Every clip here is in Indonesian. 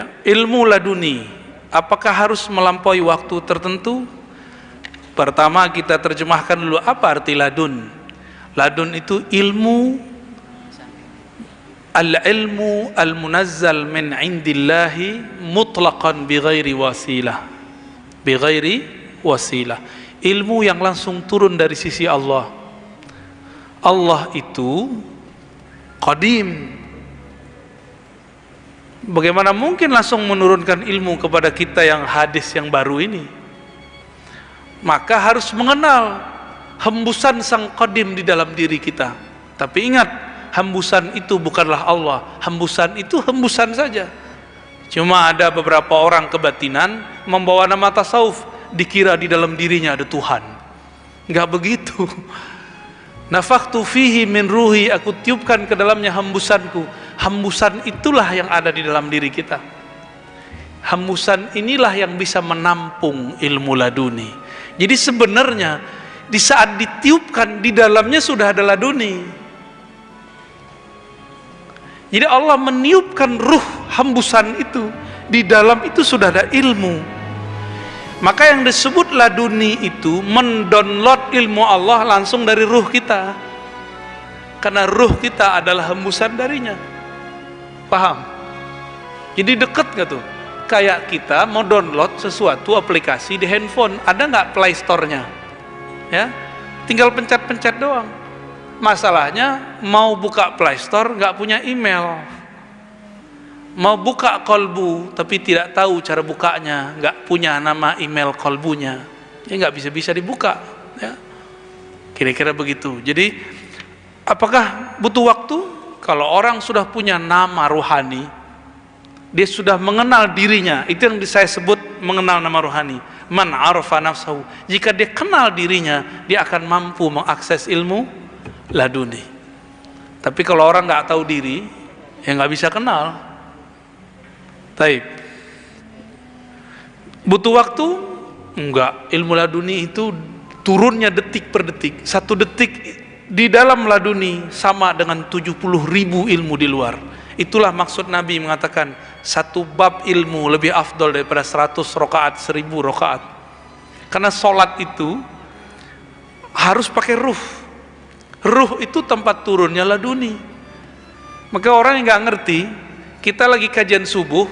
Ilmu laduni, apakah harus melampaui waktu tertentu? Pertama kita terjemahkan dulu apa arti ladun. Ladun itu ilmu, al-ilmu al-munazzal min indillahi mutlaqan bighairi wasilah. Bighairi wasilah. Ilmu yang langsung turun dari sisi Allah. Allah itu qadim. Bagaimana mungkin langsung menurunkan ilmu kepada kita yang hadis yang baru ini? Maka harus mengenal hembusan sang qadim di dalam diri kita. Tapi ingat, hembusan itu bukanlah Allah. Hembusan itu hembusan saja. Cuma ada beberapa orang kebatinan membawa nama tasawuf, dikira di dalam dirinya ada Tuhan. Enggak begitu. Nafakhtu fihi min ruhi, aku tiupkan ke dalamnya hembusanku. Hembusan itulah yang ada di dalam diri kita. Hembusan inilah yang bisa menampung ilmu laduni. Jadi sebenarnya di saat ditiupkan di dalamnya sudah ada laduni. Jadi Allah meniupkan ruh hembusan itu, di dalam itu sudah ada ilmu. Maka yang disebut laduni itu mendownload ilmu Allah langsung dari ruh kita. Karena ruh kita adalah hembusan darinya. Paham? Jadi deket gak tuh? Kayak kita mau download sesuatu aplikasi di handphone, ada nggak Play Store-nya? Ya, tinggal pencet-pencet doang. Masalahnya mau buka Play Store nggak punya email, mau buka kolbu tapi tidak tahu cara bukanya, nggak punya nama email kolbunya, ya nggak bisa dibuka. Ya, kira-kira begitu. Jadi apakah butuh waktu? Kalau orang sudah punya nama ruhani, dia sudah mengenal dirinya, itu yang saya sebut mengenal nama ruhani. Man arafa nafsahu, jika dia kenal dirinya, dia akan mampu mengakses ilmu laduni. Tapi kalau orang nggak tahu diri, ya nggak bisa kenal. Taib. Butuh waktu? Enggak. Ilmu laduni itu turunnya detik per detik. Satu detik di dalam laduni sama dengan 70.000 ilmu di luar. Itulah maksud Nabi mengatakan satu bab ilmu lebih afdol daripada 100 rakaat, 1000 rakaat. Karena sholat itu harus pakai ruh. Ruh itu tempat turunnya laduni. Maka orang yang nggak ngerti, kita lagi kajian subuh,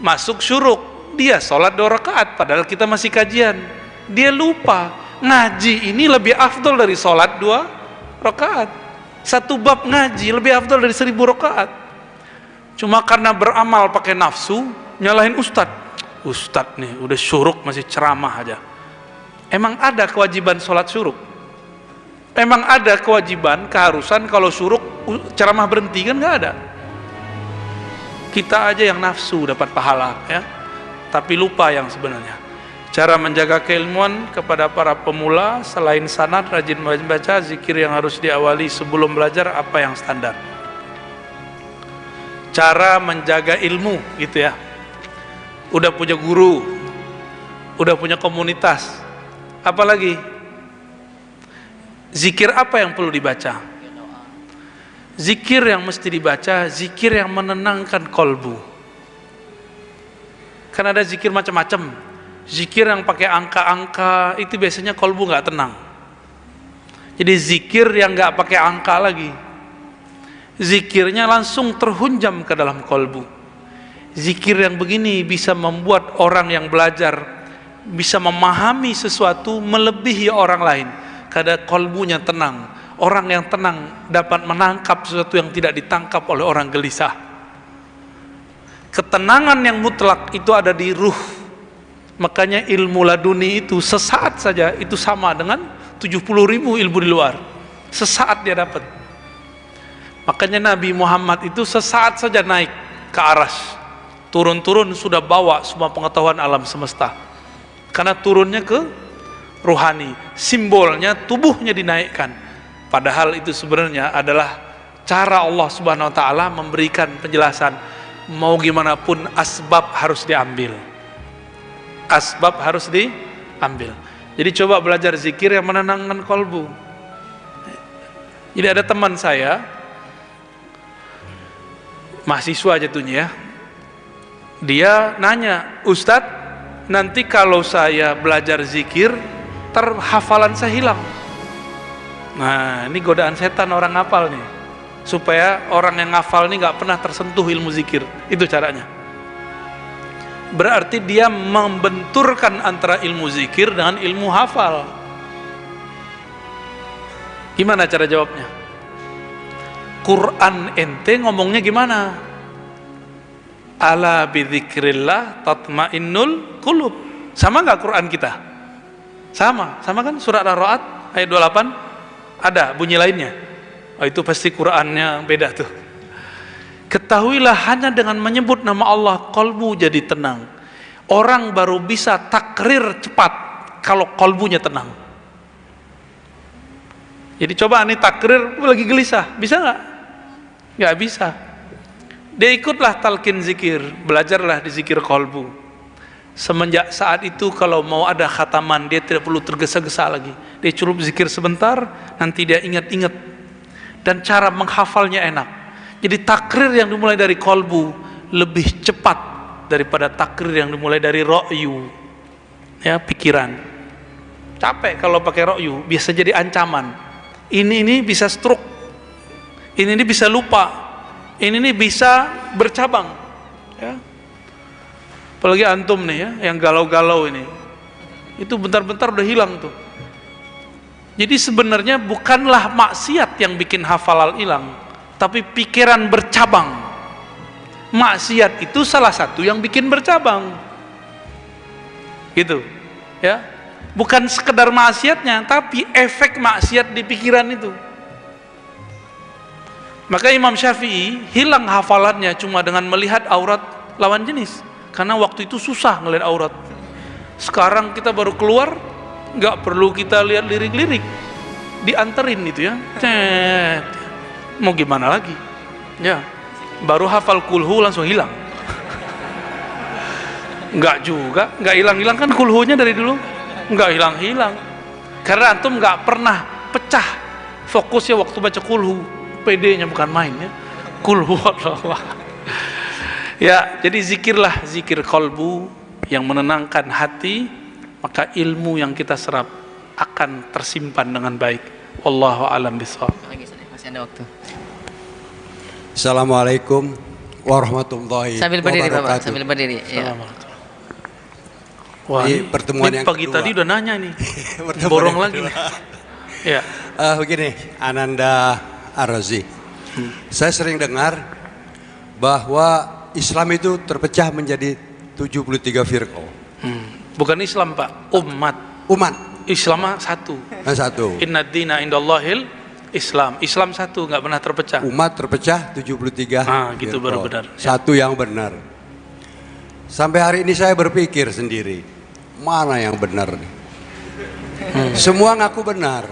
masuk syuruk, dia sholat 2 rakaat, padahal kita masih kajian. Dia lupa, ngaji ini lebih afdol dari sholat 2 rakaat. Satu bab ngaji lebih afdal dari 1000 rakaat. Cuma karena beramal pakai nafsu, nyalahin Ustadz nih udah syuruk masih ceramah aja. Emang ada kewajiban sholat syuruk? Emang ada kewajiban, keharusan kalau syuruk ceramah berhenti? Kan nggak ada. Kita aja yang nafsu dapat pahala, ya, tapi lupa yang sebenarnya. Cara menjaga keilmuan kepada para pemula, selain sanad, rajin membaca, zikir yang harus diawali sebelum belajar, apa yang standar? Cara menjaga ilmu gitu ya. Udah punya guru, udah punya komunitas, apalagi zikir apa yang perlu dibaca? Zikir yang mesti dibaca, zikir yang menenangkan kolbu. Kan ada zikir macam-macam. Zikir yang pakai angka-angka itu biasanya kolbu nggak tenang. Jadi zikir yang nggak pakai angka lagi, zikirnya langsung terhunjam ke dalam kolbu. Zikir yang begini bisa membuat orang yang belajar bisa memahami sesuatu melebihi orang lain karena kolbunya tenang. Orang yang tenang dapat menangkap sesuatu yang tidak ditangkap oleh orang gelisah. Ketenangan yang mutlak itu ada di ruh. Makanya ilmu laduni itu sesaat saja itu sama dengan 70.000 ilmu di luar. Sesaat dia dapat. Makanya Nabi Muhammad itu sesaat saja naik ke arsy. Turun-turun sudah bawa semua pengetahuan alam semesta. Karena turunnya ke ruhani. Simbolnya tubuhnya dinaikkan. Padahal itu sebenarnya adalah cara Allah Subhanahu wa taala memberikan penjelasan. Mau gimana pun asbab harus diambil. Asbab harus diambil. Jadi coba belajar zikir yang menenangkan kolbu. Jadi ada teman saya, mahasiswa jatuhnya ya, Dia nanya, Ustadz, nanti kalau saya belajar zikir, hafalan saya hilang. Nah, ini godaan setan orang ngafal nih, supaya orang yang ngafal nih nggak pernah tersentuh ilmu zikir. Itu caranya. Berarti dia membenturkan antara ilmu zikir dengan ilmu hafal. Gimana cara jawabnya? Quran ente ngomongnya gimana? Ala bidzikrillah tatmainnul qulub. Sama nggak Quran kita? Sama kan surat Ar-Ra'd ayat 28 ada bunyi lainnya. Oh, itu pasti Qurannya beda tuh. Ketahuilah hanya dengan menyebut nama Allah kolbu jadi tenang. Orang baru bisa takrir cepat kalau kolbunya tenang. Jadi coba nih takrir lagi gelisah, bisa nggak? Nggak bisa. Dia ikutlah talqin zikir, belajarlah di zikir kolbu. Semenjak saat itu kalau mau ada khataman dia tidak perlu tergesa-gesa lagi. Dia cukup zikir sebentar, nanti dia ingat-ingat. Dan cara menghafalnya enak. Jadi takrir yang dimulai dari kolbu lebih cepat daripada takrir yang dimulai dari ro'yu, ya, pikiran. Capek kalau pakai ro'yu, biasa jadi ancaman. Ini bisa stroke, ini bisa lupa, ini bisa bercabang, ya. Apalagi antum nih ya, yang galau-galau ini, itu bentar-bentar udah hilang tuh. Jadi sebenarnya bukanlah maksiat yang bikin hafalan hilang, tapi pikiran bercabang. Maksiat itu salah satu yang bikin bercabang, gitu, ya. Bukan sekedar maksiatnya, tapi efek maksiat di pikiran itu. Maka Imam Syafi'i hilang hafalannya cuma dengan melihat aurat lawan jenis, karena waktu itu susah ngelihat aurat. Sekarang kita baru keluar, nggak perlu kita lihat lirik-lirik, dianterin itu ya. Mau gimana lagi? Ya, baru hafal kulhu langsung hilang. Nggak juga, nggak hilang-hilang kan kulhunya dari dulu, nggak hilang-hilang. Karena antum nggak pernah pecah fokusnya waktu baca kulhu, PD-nya bukan main ya. Kulhu Allah. Ya, jadi zikirlah zikir kolbu yang menenangkan hati, maka ilmu yang kita serap akan tersimpan dengan baik. Wallahu a'lam bishawab. Masih ada waktu. Assalamualaikum warahmatullahi Sambil berdiri wabarakatuh. Bapak, sambil berdiri. Ya. Wah, ini pertemuan yang pagi kedua. tadi udah nanya nih. Borong lagi nih. Ya. Begini, Ananda Ar-Razi. Saya sering dengar bahwa Islam itu terpecah menjadi 73 firqah. Bukan Islam, Pak, umat. Islam satu. Satu. Inna dina indallahil Islam. Islam satu, nggak pernah terpecah. Umat terpecah 73. Gitu firqah. baru benar. Satu yang benar. Sampai hari ini saya berpikir sendiri, mana yang benar nih? Semua ngaku benar.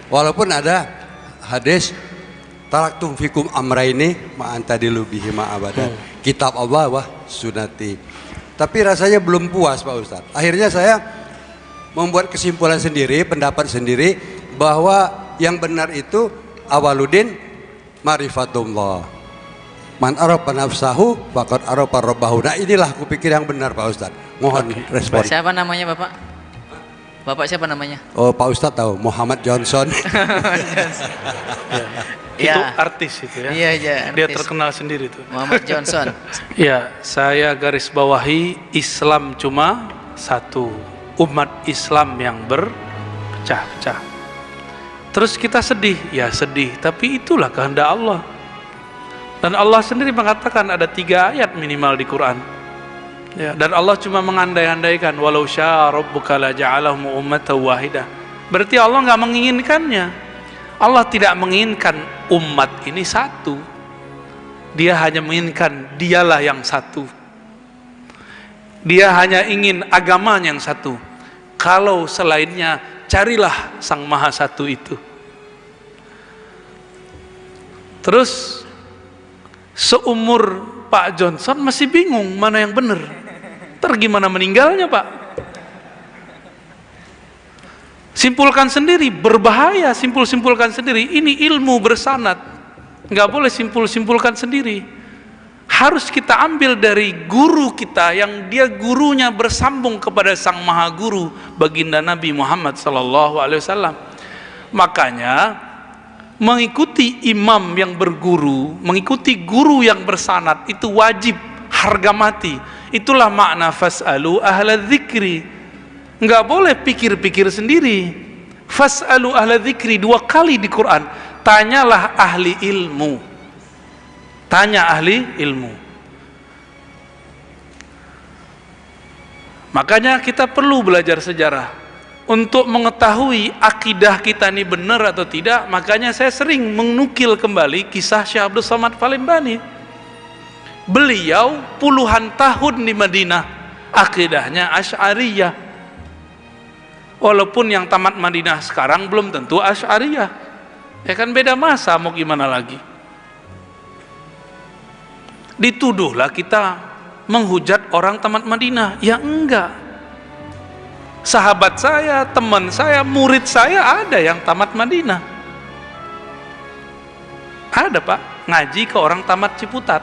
Walaupun ada hadis taraktum fikum amraini ma antadilu bihi ma abadan. Kitab Allah wah sunati. Tapi rasanya belum puas Pak Ustadz. Akhirnya saya membuat kesimpulan sendiri, pendapat sendiri, bahwa yang benar itu awaludin marifatullah. Man arafa nafsahu faqad arafa rabbahu. Nah, inilah aku pikir yang benar Pak Ustadz. Mohon respon. Siapa namanya Bapak? Bapak siapa namanya? Oh, Pak Ustadz tahu, Muhammad Johnson. Itu artis itu ya. Iya, Dia artis. terkenal sendiri tuh. Muhammad Johnson. Ya, saya garis bawahi Islam cuma satu. Umat Islam yang berpecah-pecah. Terus kita sedih, ya sedih. Tapi itulah kehendak Allah. Dan Allah sendiri mengatakan ada 3 ayat minimal di Quran. Ya, dan Allah cuma mengandai-andaikan walau syaa rabbuka la ja'alahum ummatan wahidah. Berarti Allah nggak menginginkannya. Allah tidak menginginkan umat ini satu. Dia hanya menginginkan dialah yang satu. Dia hanya ingin agamanya yang satu. Kalau selainnya, carilah Sang Maha Satu itu. Terus seumur Pak Johnson masih bingung mana yang benar. Ntar gimana meninggalnya Pak? Simpulkan sendiri, berbahaya simpulkan sendiri. Ini ilmu bersanad, nggak boleh simpulkan sendiri. harus kita ambil dari guru kita yang dia gurunya bersambung kepada Sang Maha Guru, baginda Nabi Muhammad sallallahu alaihi wasallam. Makanya mengikuti imam yang berguru, mengikuti guru yang bersanad itu wajib, harga mati. Itulah makna fas'alu ahla dzikri. Enggak boleh pikir-pikir sendiri. Fas'alu ahla dzikri 2 kali di Quran. Tanyalah ahli ilmu. Tanya ahli ilmu. Makanya kita perlu belajar sejarah untuk mengetahui akidah kita ini benar atau tidak. Makanya saya sering menukil kembali kisah Syekh Abdul Somad Palembani. Beliau puluhan tahun di Madinah, akidahnya Asy'ariyah. Walaupun yang tamat Madinah sekarang belum tentu Asy'ariyah. Ya kan beda masa, mau gimana lagi. Dituduhlah kita menghujat orang tamat Madinah. Ya enggak. Sahabat saya, teman saya, murid saya ada yang tamat Madinah. Ada Pak, ngaji ke orang tamat Ciputat.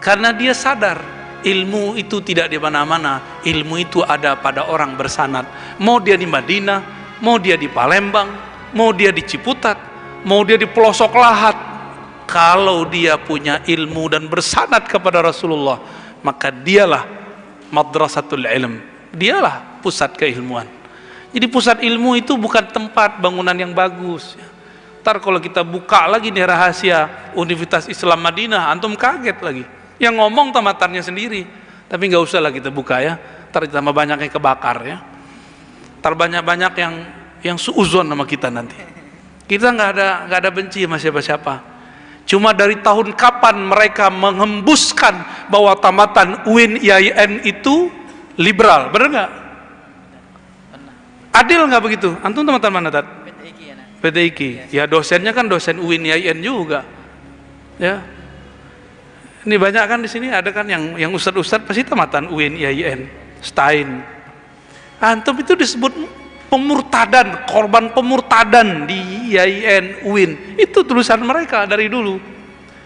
Karena dia sadar ilmu itu tidak di mana-mana, ilmu itu ada pada orang bersanad. Mau dia di Madinah, mau dia di Palembang, mau dia di Ciputat, mau dia di pelosok lahat, kalau dia punya ilmu dan bersanad kepada Rasulullah, maka dialah madrasatul ilm, dialah pusat keilmuan. Jadi pusat ilmu itu bukan tempat bangunan yang bagus. Ntar kalau kita buka lagi nih rahasia Universitas Islam Madinah, antum kaget lagi. Yang ngomong tamatannya sendiri, tapi nggak usah lah kita buka ya. Ntar tambah banyak yang kebakar ya. Ntar banyak yang suuzon sama kita nanti. Kita nggak ada benci sama siapa-siapa. Cuma dari tahun kapan mereka menghembuskan bahwa tamatan UIN IAIN itu liberal, benar nggak? Adil nggak begitu? Antum tamatan mana Tat? PTIQ. Ya dosennya kan dosen UIN IAIN juga. Ya. Ini banyak kan di sini, ada kan yang ustadz-ustadz pasti tamatan UIN IAIN, Stein. Antum itu disebut pemurtadan, korban pemurtadan di IAIN, UIN. Itu tulisan mereka dari dulu.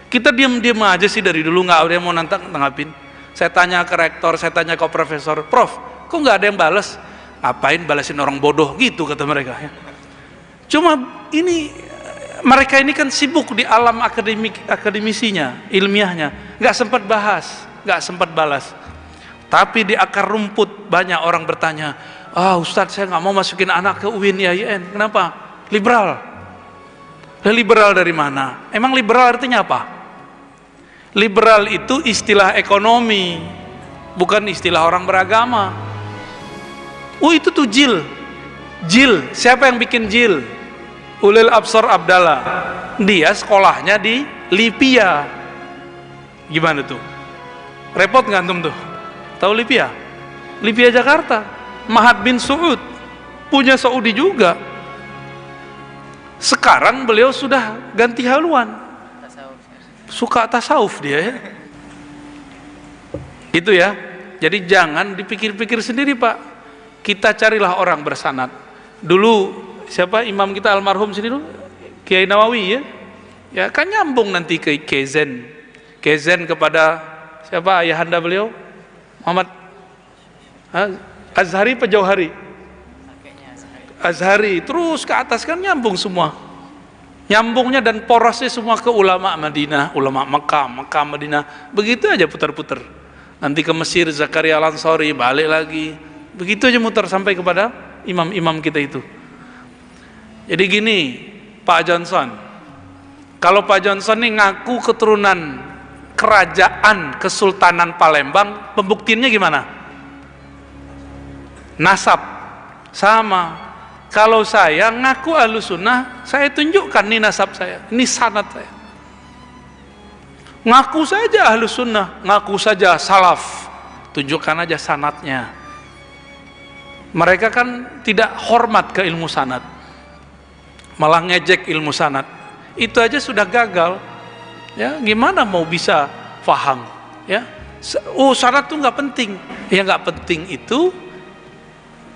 Kita diam-diam aja sih dari dulu, nggak ada yang mau nanggapin. Saya tanya ke rektor, saya tanya ke profesor, Prof, kok nggak ada yang balas? Ngapain balasin orang bodoh gitu, kata mereka. Cuma ini mereka ini kan sibuk di alam akademisinya, ilmiahnya, nggak sempat bahas, nggak sempat balas. Tapi di akar rumput banyak orang bertanya, Ustadz saya nggak mau masukin anak ke UIN IAIN, kenapa? Liberal. Liberal dari mana? Emang liberal artinya apa? Liberal itu istilah ekonomi, bukan istilah orang beragama. Itu tuh jil. Siapa yang bikin jil? Ulil Absar Abdallah. Dia sekolahnya di Libya. Gimana tuh? Repot nggak antum tuh? Tahu Libya? Libya Jakarta. Mahat bin Suud punya Saudi juga. Sekarang beliau sudah ganti haluan. Suka tasawuf dia ya. Itu ya. Jadi jangan dipikir-pikir sendiri Pak. Kita carilah orang bersanad. Dulu siapa imam kita almarhum sini dulu? Kiai Nawawi ya. Ya kan nyambung nanti ke Kezen. Kezen kepada siapa ayahanda beliau? Muhammad Azhari apa Jauhari? Azhari. Terus ke atas kan nyambung semua. Nyambungnya dan porosnya semua ke ulama Madinah, ulama Mekah, Madinah. Begitu aja putar-putar. Nanti ke Mesir Zakaria Al-Ansari, balik lagi. Begitu aja muter sampai kepada imam-imam kita itu. Jadi gini, Pak Johnson, kalau Pak Johnson ini ngaku keturunan kerajaan Kesultanan Palembang, pembuktiannya gimana? Nasab, sama. Kalau saya ngaku Ahlussunnah, saya tunjukkan nih nasab saya, ini sanad saya. Ngaku saja Ahlussunnah, ngaku saja salaf, tunjukkan aja sanadnya. Mereka kan tidak hormat ke ilmu sanad, malah ngejek ilmu sanad. Itu aja sudah gagal. Ya, gimana mau bisa paham? Ya, sanad tuh nggak penting. Ya nggak penting itu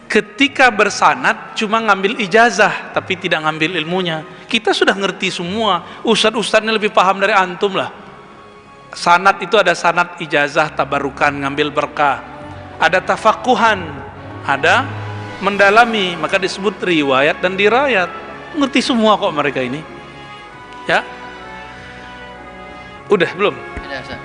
ketika bersanad cuma ngambil ijazah tapi tidak ngambil ilmunya. Kita sudah ngerti semua. Ustadz-ustadznya lebih paham dari antum lah. Sanad itu ada sanad ijazah, tabarukan, ngambil berkah. Ada tafakuhan, ada mendalami, maka disebut riwayat dan dirayat. Ngerti semua kok mereka ini. Ya. Udah belum? Ada Ustaz.